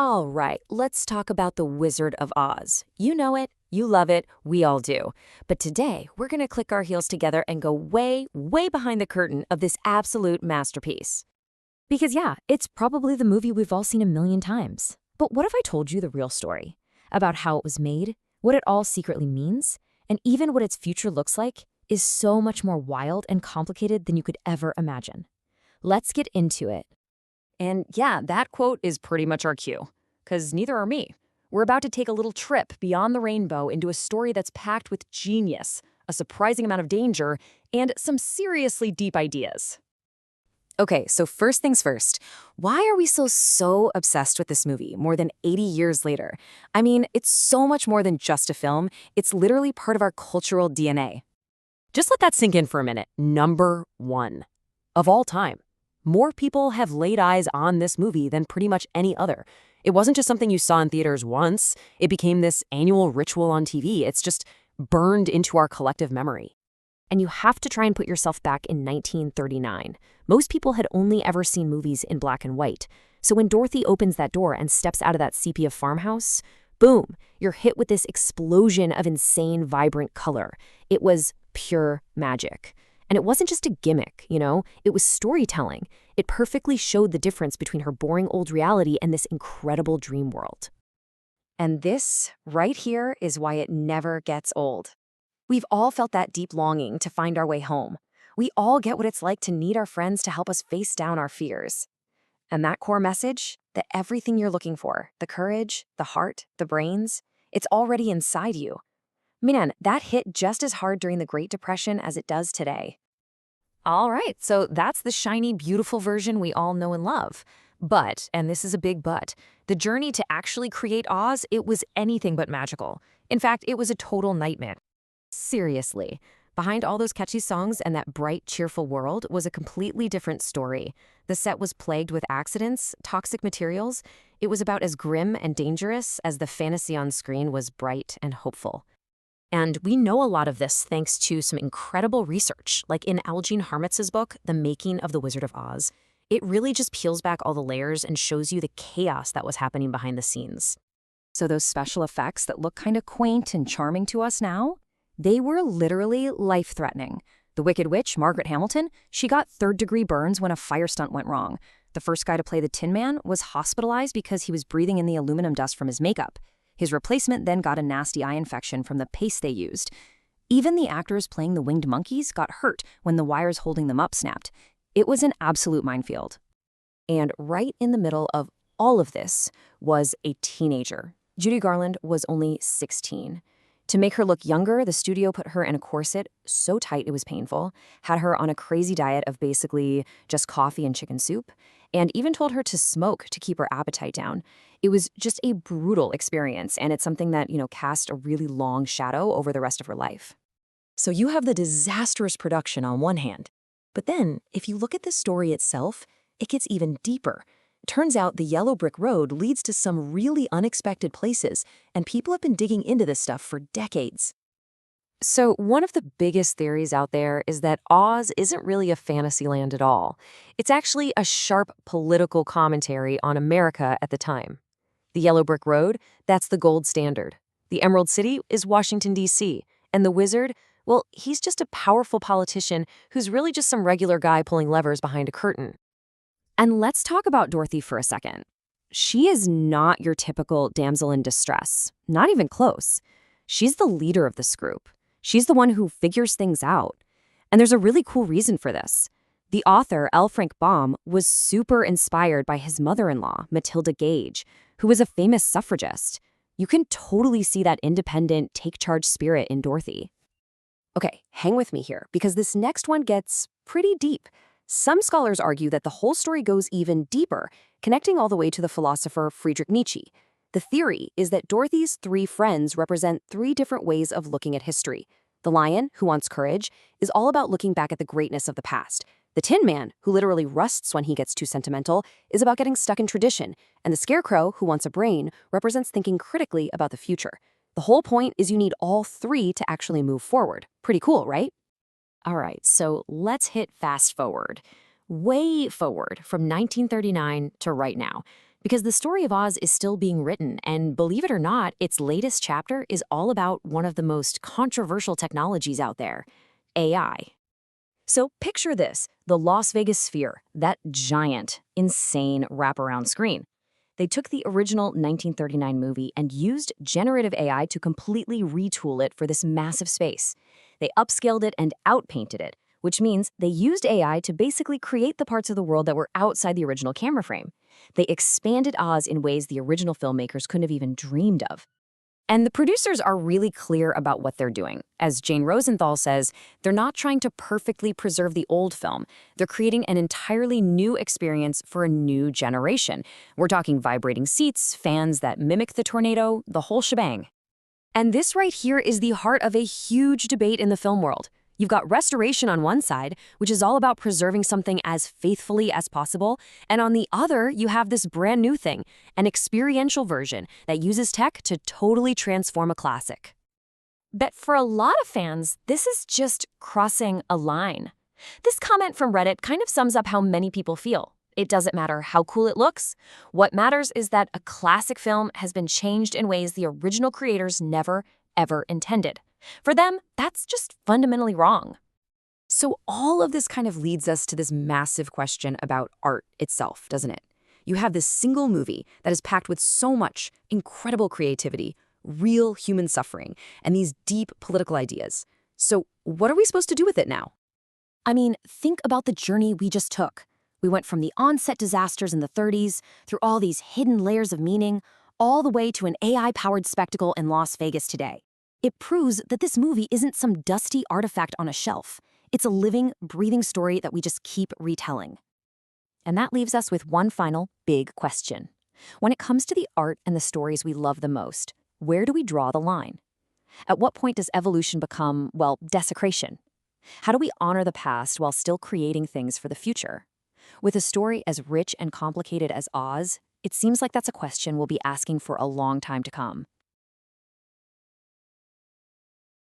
All right, let's talk about The Wizard of Oz. You know it, you love it, we all do. But today, we're going to click our heels together and go way, way behind the curtain of this absolute masterpiece. Because yeah, it's probably the movie we've all seen a million times. But what if I told you the real story? About how it was made, what it all secretly means, and even what its future looks like is so much more wild and complicated than you could ever imagine. Let's get into it. And yeah, that quote is pretty much our cue, because neither are me. We're about to take a little trip beyond the rainbow into a story that's packed with genius, a surprising amount of danger, and some seriously deep ideas. Okay, so first things first, why are we so obsessed with this movie more than 80 years later? I mean, it's so much more than just a film. It's literally part of our cultural DNA. Just let that sink in for a minute. Number one. Of all time, more people have laid eyes on this movie than pretty much any other. It wasn't just something you saw in theaters once. It became this annual ritual on TV. It's just burned into our collective memory. And you have to try and put yourself back in 1939. Most people had only ever seen movies in black and white. So when Dorothy opens that door and steps out of that sepia farmhouse, boom, you're hit with this explosion of insane, vibrant color. It was pure magic. And it wasn't just a gimmick, it was storytelling. It perfectly showed the difference between her boring old reality and this incredible dream world. And this, right here, is why it never gets old. We've all felt that deep longing to find our way home. We all get what it's like to need our friends to help us face down our fears. And that core message, that everything you're looking for, the courage, the heart, the brains, it's already inside you. Man, that hit just as hard during the Great Depression as it does today. All right, so that's the shiny, beautiful version we all know and love. But, and this is a big but, the journey to actually create Oz, it was anything but magical. In fact, it was a total nightmare. Seriously, behind all those catchy songs and that bright, cheerful world was a completely different story. The set was plagued with accidents, toxic materials. It was about as grim and dangerous as the fantasy on screen was bright and hopeful. And we know a lot of this thanks to some incredible research, like in Algene Harmitz's book, The Making of the Wizard of Oz. It really just peels back all the layers and shows you the chaos that was happening behind the scenes. So those special effects that look kind of quaint and charming to us now, they were literally life-threatening. The Wicked Witch, Margaret Hamilton, she got third-degree burns when a fire stunt went wrong. The first guy to play the Tin Man was hospitalized because he was breathing in the aluminum dust from his makeup. His replacement then got a nasty eye infection from the paste they used. Even the actors playing the winged monkeys got hurt when the wires holding them up snapped. It was an absolute minefield. And right in the middle of all of this was a teenager. Judy Garland was only 16. To make her look younger, the studio put her in a corset so tight it was painful, had her on a crazy diet of basically just coffee and chicken soup, and even told her to smoke to keep her appetite down. It was just a brutal experience, and it's something that, cast a really long shadow over the rest of her life. So you have the disastrous production on one hand, but then if you look at the story itself, it gets even deeper. Turns out the yellow brick road leads to some really unexpected places, and people have been digging into this stuff for decades. So one of the biggest theories out there is that Oz isn't really a fantasy land at all. It's actually a sharp political commentary on America at the time. The yellow brick road, that's the gold standard. The Emerald City is Washington, D.C., and the wizard, well, he's just a powerful politician who's really just some regular guy pulling levers behind a curtain. And let's talk about Dorothy for a second. She is not your typical damsel in distress, not even close. She's the leader of this group. She's the one who figures things out. And there's a really cool reason for this. The author, L. Frank Baum, was super inspired by his mother-in-law, Matilda Gage, who was a famous suffragist. You can totally see that independent, take-charge spirit in Dorothy. Okay, hang with me here, because this next one gets pretty deep. Some scholars argue that the whole story goes even deeper, connecting all the way to the philosopher Friedrich Nietzsche. The theory is that Dorothy's three friends represent three different ways of looking at history. The lion, who wants courage, is all about looking back at the greatness of the past. The Tin Man, who literally rusts when he gets too sentimental, is about getting stuck in tradition. And the Scarecrow, who wants a brain, represents thinking critically about the future. The whole point is you need all three to actually move forward. Pretty cool, right? All right, so let's hit fast forward. Way forward from 1939 to right now. Because the story of Oz is still being written, and believe it or not, its latest chapter is all about one of the most controversial technologies out there, AI. So picture this, the Las Vegas Sphere, that giant, insane wraparound screen. They took the original 1939 movie and used generative AI to completely retool it for this massive space. They upscaled it and outpainted it, which means they used AI to basically create the parts of the world that were outside the original camera frame. They expanded Oz in ways the original filmmakers couldn't have even dreamed of. And the producers are really clear about what they're doing. As Jane Rosenthal says, they're not trying to perfectly preserve the old film. They're creating an entirely new experience for a new generation. We're talking vibrating seats, fans that mimic the tornado, the whole shebang. And this right here is the heart of a huge debate in the film world. You've got restoration on one side, which is all about preserving something as faithfully as possible, and on the other, you have this brand new thing, an experiential version that uses tech to totally transform a classic. But for a lot of fans, this is just crossing a line. This comment from Reddit kind of sums up how many people feel. It doesn't matter how cool it looks. What matters is that a classic film has been changed in ways the original creators never, ever intended. For them, that's just fundamentally wrong. So all of this kind of leads us to this massive question about art itself, doesn't it? You have this single movie that is packed with so much incredible creativity, real human suffering, and these deep political ideas. So what are we supposed to do with it now? I mean, think about the journey we just took. We went from the on-set disasters in the 30s, through all these hidden layers of meaning, all the way to an AI-powered spectacle in Las Vegas today. It proves that this movie isn't some dusty artifact on a shelf. It's a living, breathing story that we just keep retelling. And that leaves us with one final big question. When it comes to the art and the stories we love the most, where do we draw the line? At what point does evolution become, well, desecration? How do we honor the past while still creating things for the future? With a story as rich and complicated as Oz, it seems like that's a question we'll be asking for a long time to come.